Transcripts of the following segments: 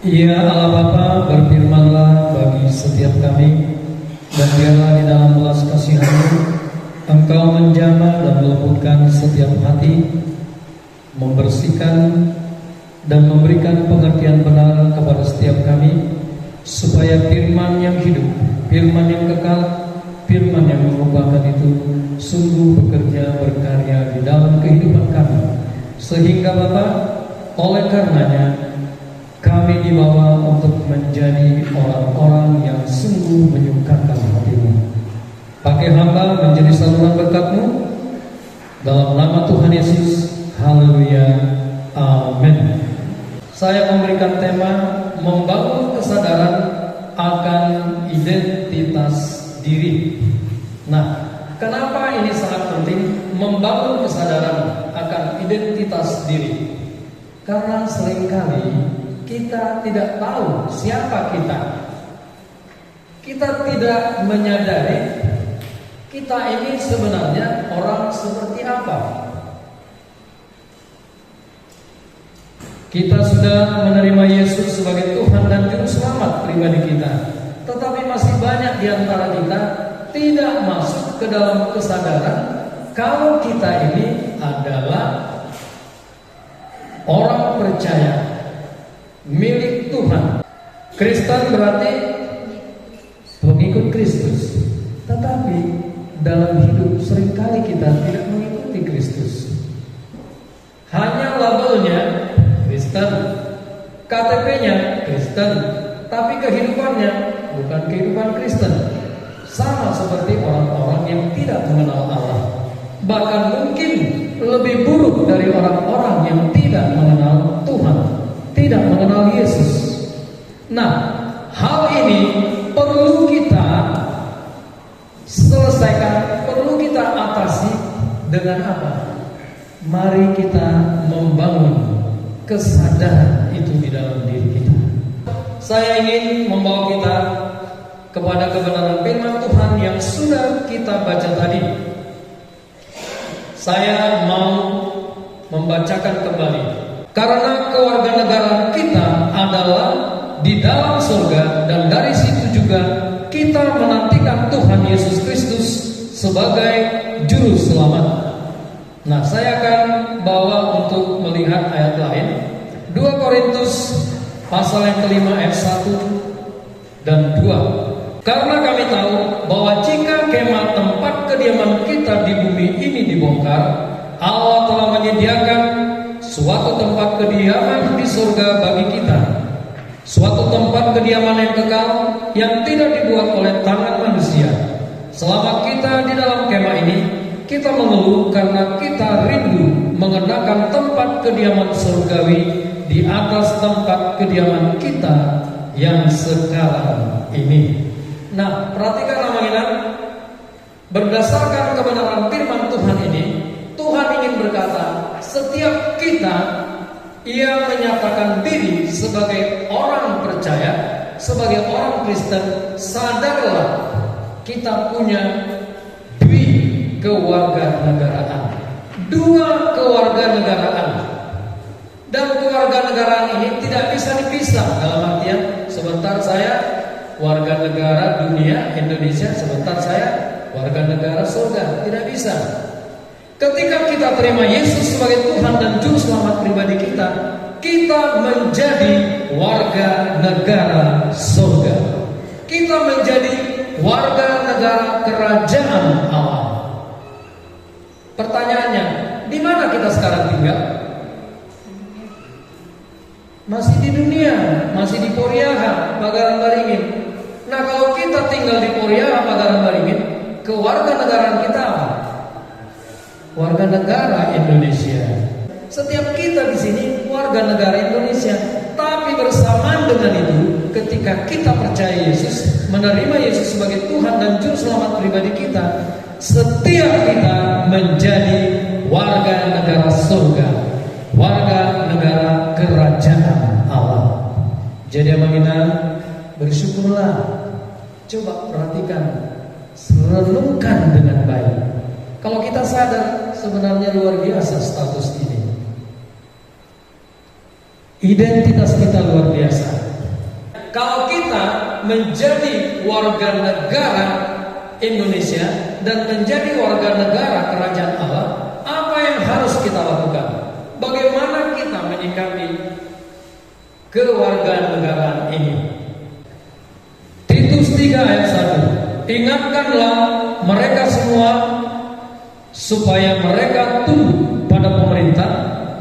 Ya Allah Bapa, berfirmanlah bagi setiap kami, dan biarlah di dalam belas kasihan-Mu Engkau menjamah dan melembutkan setiap hati, membersihkan dan memberikan pengertian benar kepada setiap kami, supaya firman yang hidup, firman yang kekal, firman yang mengubahkan itu sungguh bekerja berkarya di dalam kehidupan kami, sehingga Bapa, oleh karenanya kami dibawa untuk menjadi orang-orang yang sungguh menyukakan hati-Mu. Pakai hamba menjadi saluran berkat-Mu, dalam nama Tuhan Yesus. Haleluya, amin. Saya memberikan tema membangun kesadaran akan identitas diri. Nah, kenapa ini sangat penting membangun kesadaran akan identitas diri? Karena seringkali kita tidak tahu siapa kita. Kita tidak menyadari kita ini sebenarnya orang seperti apa. Kita sudah menerima Yesus sebagai Tuhan dan Juru Selamat pribadi kita, tetapi masih banyak di antara kita tidak masuk ke dalam kesadaran kalau kita ini adalah orang percaya, milik Tuhan. Kristen berarti pengikut Kristus, tetapi dalam hidup seringkali kita tidak mengikuti Kristus. Hanya labelnya Kristen, KTP-nya Kristen, tapi kehidupannya bukan kehidupan Kristen. Sama seperti orang-orang yang tidak mengenal Allah, bahkan mungkin lebih buruk dari orang-orang yang tidak mengenal Tuhan, tidak mengenal Yesus. Nah, hal ini perlu kita selesaikan, perlu kita atasi dengan apa? Mari kita membangun kesadaran itu di dalam diri kita. Saya ingin membawa kita kepada kebenaran firman Tuhan yang sudah kita baca tadi. Saya mau membacakan kembali. Karena kewarganegaraan kita adalah di dalam surga, dan dari situ juga kita menantikan Tuhan Yesus Kristus sebagai Juru Selamat. Nah, saya akan bawa untuk melihat ayat lain. 2 Korintus pasal yang kelima ayat 1 dan 2. Karena kami tahu bahwa jika kemah tempat kediaman kita di bumi ini dibongkar, Allah telah menyediakan suatu tempat kediaman di surga bagi kita, suatu tempat kediaman yang kekal yang tidak dibuat oleh tangan manusia. Selama kita di dalam kemah ini, kita mengeluh karena kita rindu mengenakan tempat kediaman surgawi di atas tempat kediaman kita yang sekarang ini. Nah, perhatikan teman-teman, berdasarkan kebenaran firman Tuhan ini, Tuhan ingin berkata, setiap kita yang menyatakan diri sebagai orang percaya, sebagai orang Kristen, sadarlah kita punya kewarganegaraan, 2 kewarganegaraan. Dan kewarganegaraan ini tidak bisa dipisah, dalam artian sebentar saya warga negara dunia Indonesia, sebentar saya warga negara surga. Tidak bisa. Ketika kita terima Yesus sebagai Tuhan dan Juru Selamat pribadi kita, kita menjadi warga negara surga. Kita menjadi warga negara kerajaan Allah. Pertanyaannya, di mana kita sekarang tinggal? Masih di dunia, masih di Poriaha, Pagaran Baringin. Nah, kalau kita tinggal di Poriaha, Pagaran Baringin, kewarganegaraan kita apa? Warga negara Indonesia. Setiap kita di sini warga negara Indonesia. Tapi bersamaan dengan itu, ketika kita percaya Yesus, menerima Yesus sebagai Tuhan dan Juru Selamat pribadi kita, setiap kita menjadi warga negara surga, warga negara kerajaan Allah. Jadi aminah, bersyukurlah. Coba perhatikan, renungkan dengan baik. Kalau kita sadar, sebenarnya luar biasa status ini. Identitas kita luar biasa. Kalau kita menjadi warga negara Indonesia dan menjadi warga negara kerajaan Allah, apa yang harus kita lakukan? Bagaimana kita menyikapi kewarganegaraan ini? Titus 3 ayat 1. Ingatkanlah mereka semua supaya mereka tunduk pada pemerintah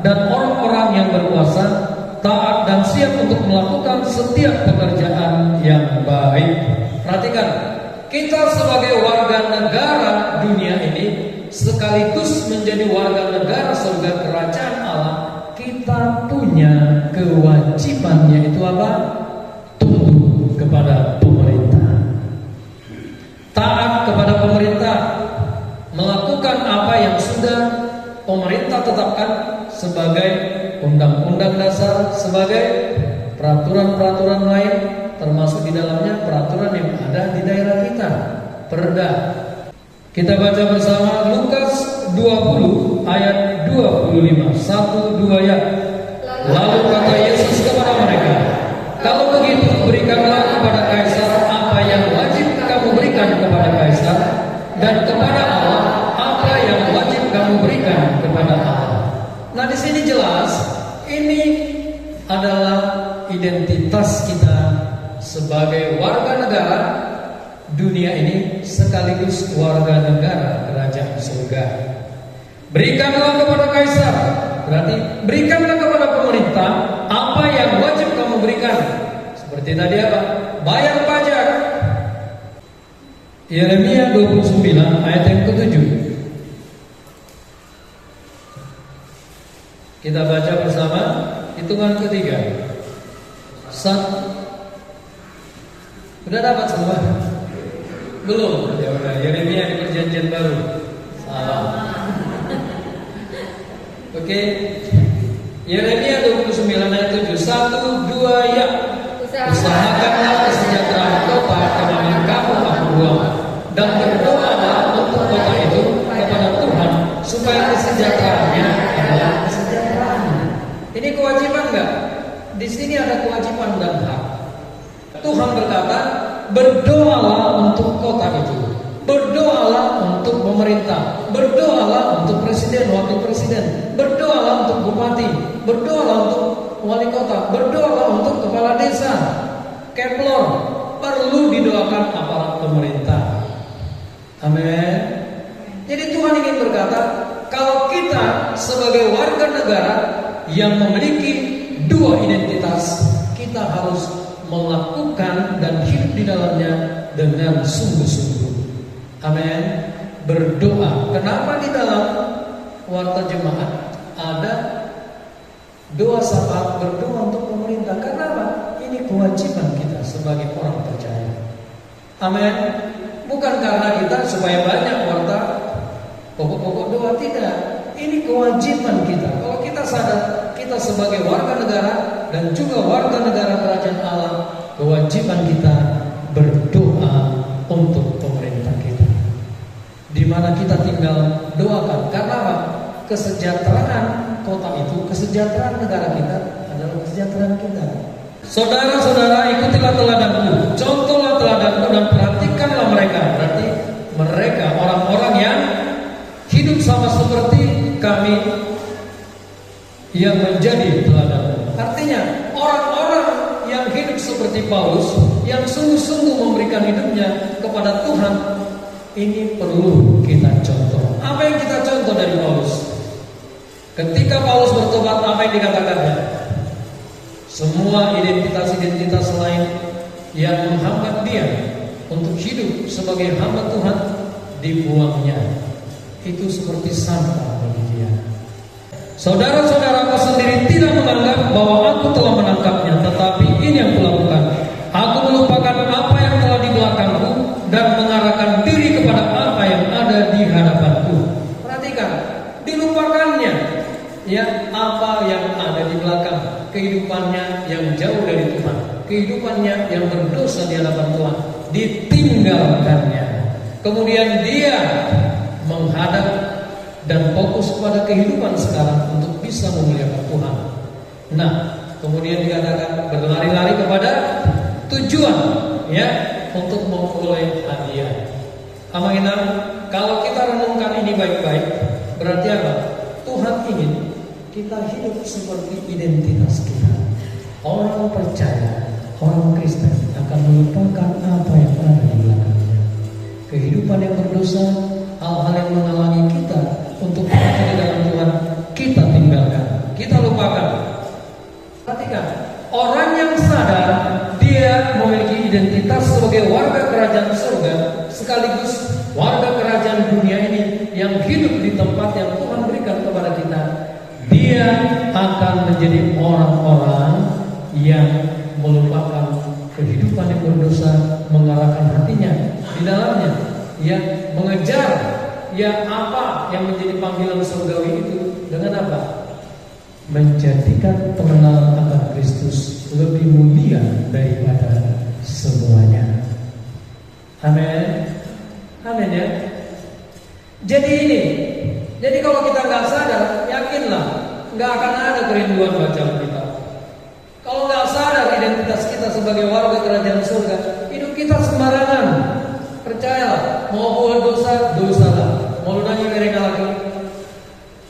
dan orang-orang yang berkuasa, taat dan siap untuk melakukan setiap pekerjaan yang baik. Perhatikan, kita sebagai warga negara dunia ini sekaligus menjadi warga negara surga kerajaan Allah, kita punya kewajiban, yaitu apa? Tunduk kepada pemerintah, taat kepada pemerintah, melakukan apa yang sudah pemerintah tetapkan sebagai undang-undang dasar, sebagai peraturan-peraturan lain, termasuk di dalamnya peraturan yang ada di daerah kita, perda. Kita baca bersama Lukas 20 ayat 25. 1-2 ya. Lalu kata Yesus kepada mereka, kalau begitu berikanlah kepada Kaisar apa yang wajib kamu berikan kepada Kaisar, dan kepada Allah apa yang wajib kamu berikan kepada Allah. Nah, di sini jelas ini adalah identitas kita sebagai warga negara dunia ini sekaligus warga negara kerajaan surga. Berikanlah kepada Kaisar, berarti berikanlah kepada pemerintah apa yang wajib kamu berikan. Seperti tadi apa? Bayar pajak. Yeremia 29 ayat yang ke-7. Kita baca bersama, hitungan ketiga. 1. Sudah dapat semua? Belum? Ya udah, Yeremia di perjanjian baru. Salah. Oke. Yeremia 29 ayat 7. 1-2 ya. Usahakanlah kesejahteraan kota kemana kamu akan buang, dan berdoalah untuk kota itu kepada Tuhan supaya kesejahteraannya adalah kesejahteraan. Ini kewajiban enggak? Di sini ada kewajiban dan hak. Tuhan berkata, berdoalah untuk kota itu, berdoalah untuk pemerintah, berdoalah untuk presiden, wakil presiden, berdoalah untuk bupati, berdoalah untuk wali kota, berdoalah untuk kepala desa, keplor. Perlu didoakan aparat pemerintah. Amin. Jadi Tuhan ingin berkata, kalau kita sebagai warga negara yang memiliki dua identitas, kita harus melakukan dan hidup di dalamnya dengan sungguh-sungguh. Amin. Berdoa. Kenapa di dalam warta jemaat ada doa syafaat berdoa untuk pemerintah? Karena apa? Ini kewajiban kita sebagai orang percaya. Amin. Bukan karena kita supaya banyak warta pokok-pokok doa, tidak. Ini kewajiban kita. Kalau kita sadar kita sebagai warga negara dan juga warga negara kerajaan Allah, kewajiban kita berdoa untuk pemerintah kita. Di mana kita tinggal doakan. Karena apa? Kesejahteraan kota itu, kesejahteraan negara kita adalah kesejahteraan kita. Saudara-saudara, ikutilah teladanku, contohlah teladanku dan perhatikanlah mereka. Berarti mereka orang-orang yang hidup sama seperti kami yang menjadi teladan. Artinya orang-orang yang hidup seperti Paulus, yang sungguh-sungguh memberikan hidupnya kepada Tuhan, ini perlu kita contoh. Apa yang kita contoh dari Paulus? Ketika Paulus bertobat, apa yang dikatakannya? Semua identitas-identitas lain yang menghambat dia untuk hidup sebagai hamba Tuhan dibuangnya. Itu seperti sampah bagi dia. Saudara-saudaraku sendiri tidak menganggap bahwa aku telah menangkapnya, tetapi ini yang kulakukan. Aku melupakan apa yang telah di belakangku dan mengarahkan diri kepada apa yang ada di hadapanku. Perhatikan, dilupakannya ya apa yang ada di belakang, kehidupannya yang jauh dari Tuhan, kehidupannya yang berdosa di hadapan Tuhan, ditinggalkannya. Kemudian dia menghadap dan fokus kepada kehidupan sekarang untuk bisa memuliakan Tuhan. Nah, kemudian dikatakan berlari-lari kepada tujuan ya untuk memperoleh hadiah. Amanah, kalau kita renungkan ini baik-baik, berarti apa? Tuhan ingin kita hidup seperti identitas kita. Orang percaya, orang Kristen akan melupakan apa yang ada di belakangnya. Kehidupan yang berdosa, hal-hal yang menghalangi kita untuk berada di dalam Tuhan, kita tinggalkan, kita lupakan. Perhatikan, orang yang sadar dia memiliki identitas sebagai warga kerajaan surga, sekaligus warga kerajaan dunia ini yang hidup di tempat yang Tuhan berikan kepada kita, dia akan menjadi orang-orang yang melupakan kehidupan yang berdosa, mengarahkan hatinya di dalamnya, yang mengejar yang apa yang menjadi panggilan surgawi itu dengan apa? Menjadikan pengenalan akan Kristus lebih mulia daripada semuanya. Amin. Amin ya. Jadi kalau kita nggak sadar, yakinlah nggak akan ada kerinduan baca Alkitab. Kalau nggak sadar identitas kita sebagai warga kerajaan surga, hidup kita sembarangan. Percayalah, mau buat dosa, dosalah. Mau nanya mereka lagi,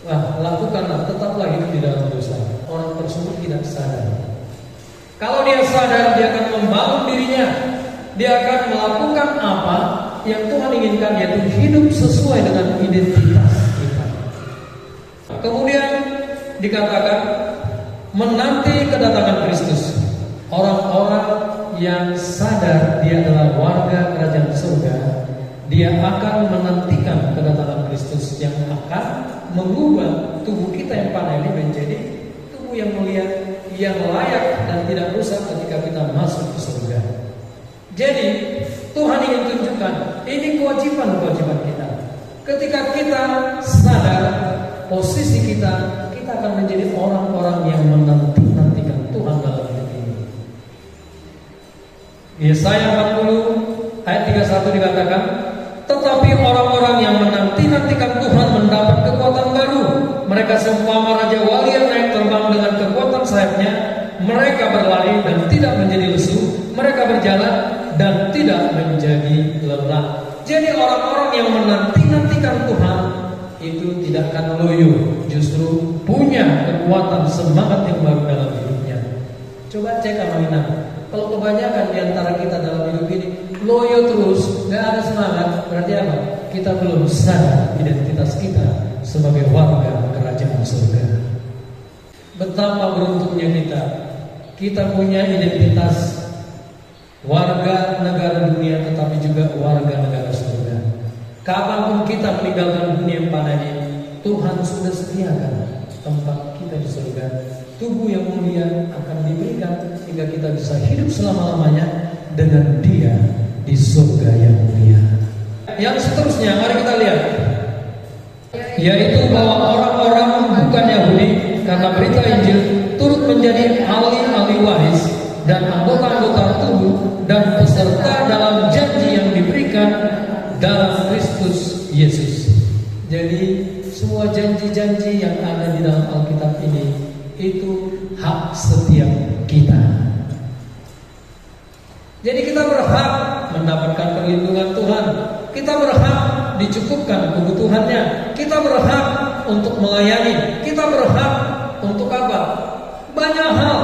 wah lakukanlah, tetaplah hidup di dalam dosa. Orang tersebut tidak sadar. Kalau dia sadar, dia akan membangun dirinya. Dia akan melakukan apa yang Tuhan inginkan, yaitu hidup sesuai dengan identitas kita. Kemudian dikatakan menanti kedatangan Kristus. Orang-orang yang sadar dia adalah warga kerajaan surga, dia akan menantikan kedatangan Kristus yang akan mengubah tubuh kita yang fana ini menjadi tubuh yang mulia, yang layak dan tidak rusak ketika kita masuk ke surga. Jadi Tuhan ingin tunjukkan ini kewajiban kita. Ketika kita sadar posisi kita, kita akan menjadi orang-orang yang menantikan Tuhan dalam hidup ini. Yesaya 40 ayat 31 dikatakan, tetapi orang-orang yang menantikan Tuhan mendapat kekuatan baru. Mereka seumpama raja wali yang naik terbang dengan kekuatan sayapnya. Mereka berlari dan tidak menjadi lesu. Mereka berjalan dan tidak menjadi lelah. Jadi orang-orang yang menantikan Tuhan itu tidak akan loyo, justru punya kekuatan semangat yang baru dalam hidupnya. Coba cek amanah. Kalau kebanyakan di antara kita dalam hidup ini loyo terus, gak ada semangat, berarti apa? Kita belum sadar identitas kita sebagai warga kerajaan surga. Betapa beruntungnya kita punya identitas warga negara dunia, tetapi juga warga negara surga. Kapanpun kita meninggalkan dunia yang fana ini, Tuhan sudah sediakan tempat kita di surga. Tubuh yang mulia akan diberikan sehingga kita bisa hidup selama-lamanya dengan Dia di surga yang mulia. Yang seterusnya, mari kita lihat, yaitu bahwa orang-orang bukan Yahudi karena berita Injil turut menjadi ahli-ahli waris dan anggota-anggota tubuh dan peserta dalam janji yang diberikan dalam Kristus Yesus. Jadi semua janji-janji yang ada di dalam Alkitab ini itu hak setiap kita. Jadi kita berhak mendapatkan perlindungan Tuhan. Kita berhak dicukupkan kebutuhannya. Kita berhak untuk melayani. Kita berhak untuk apa? Banyak hal,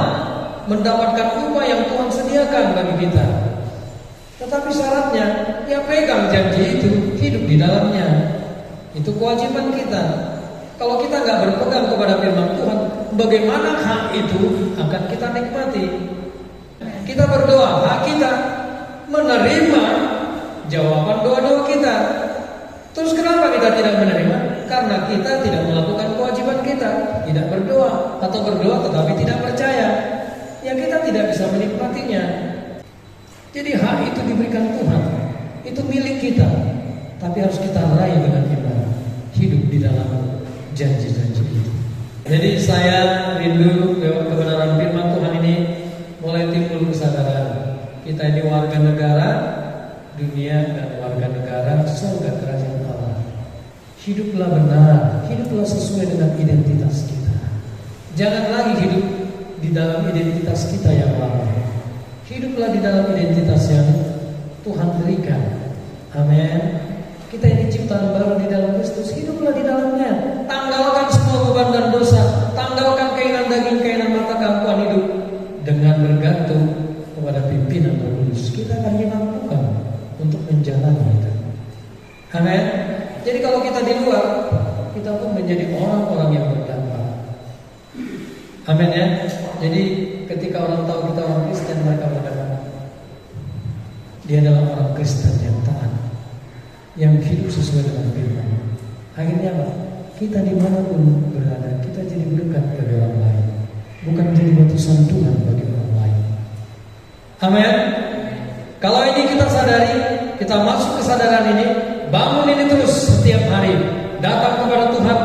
mendapatkan upah yang Tuhan sediakan bagi kita. Tetapi syaratnya, ya pegang janji itu, hidup di dalamnya. Itu kewajiban kita. Kalau kita nggak berpegang kepada firman Tuhan, bagaimana hak itu akan kita nikmati? Kita berdoa, hak kita menerima jawaban doa-doa kita. Terus kenapa kita tidak menerima? Karena kita tidak melakukan kewajiban kita, tidak berdoa, atau berdoa tetapi tidak percaya. Ya kita tidak bisa menikmatinya. Jadi hak itu diberikan Tuhan, itu milik kita, tapi harus kita raih dengan iman, hidup di dalam janji-janji itu. Jadi saya rindu lewat kebenaran firman Tuhan ini mulai timbul kesadaran kita ini warga negara dunia dan warga negara surga kerajaan Allah. Hiduplah benar, hiduplah sesuai dengan identitas kita. Jangan lagi hidup di dalam identitas kita yang lama. Hiduplah di dalam identitas yang Tuhan berikan. Amin. Kita ini ciptaan baru di dalam Kristus. Hiduplah di dalamnya. Tanggalkan semua beban dan dosa. Tanggalkan keinginan daging, keinginan mata, keangkuhan hidup. Dengan bergantung kepada pimpinan Roh Kudus, kita akan dimampukan untuk menjalani itu. Amin. Jadi kalau kita di luar, kita pun menjadi orang-orang yang berdampak. Amin ya. Jadi ketika orang tahu kita orang Kristen, mereka berkata, dia adalah orang Kristen yang taat, yang hidup sesuai dengan firman. Akhirnya apa? Kita dimanapun berada, kita jadi berkat bagi orang lain, bukan menjadi batu sandungan bagi orang lain. Amin. Kalau ini kita sadari, kita masuk kesadaran ini, bangun ini terus setiap hari, datang kepada Tuhan,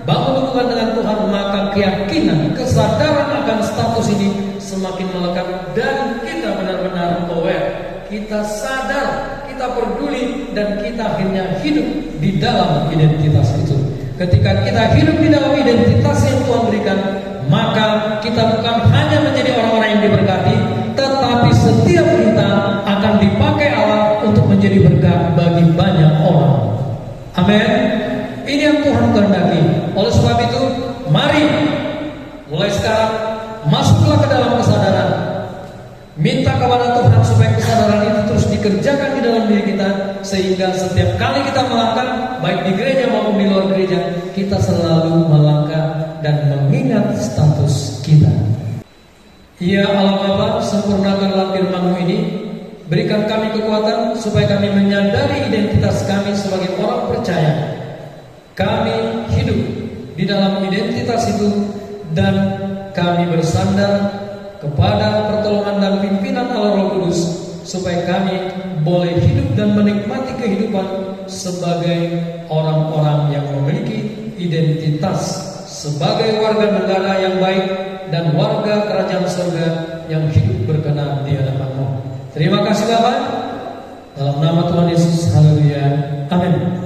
bangun hubungan dengan Tuhan, maka keyakinan, kesadaran akan status ini semakin melekat dan kita benar-benar aware, kita sadar, kita peduli, dan kita akhirnya hidup di dalam identitas itu. Ketika kita hidup di dalam identitas yang Tuhan berikan, maka kita bukan hanya menjadi orang-orang yang diberkati, tetapi setiap kita akan dipakai Allah untuk menjadi berkat bagi banyak orang. Amin. Ini yang Tuhan kehendaki. Oleh sebab itu, mari mulai sekarang masuklah ke dalam kesadaran. Minta kepada Tuhan supaya kesadaran itu terus dikerjakan di dalam diri kita, sehingga setiap kali kita melangkah, baik di gereja maupun di luar gereja, kita selalu melangkah dan mengingat status kita. Ya Allah Bapa, sempurnakanlah firman-Mu ini, berikan kami kekuatan supaya kami menyadari identitas kami sebagai orang percaya. Kami hidup di dalam identitas itu dan kami bersandar kepada pertolongan dan pimpinan Allah Roh Kudus, supaya kami boleh hidup dan menikmati kehidupan sebagai orang-orang yang memiliki identitas sebagai warga negara yang baik dan warga kerajaan surga yang hidup berkenan di hadapan-Mu. Terima kasih Bapa. Dalam nama Tuhan Yesus, haleluya. Amin.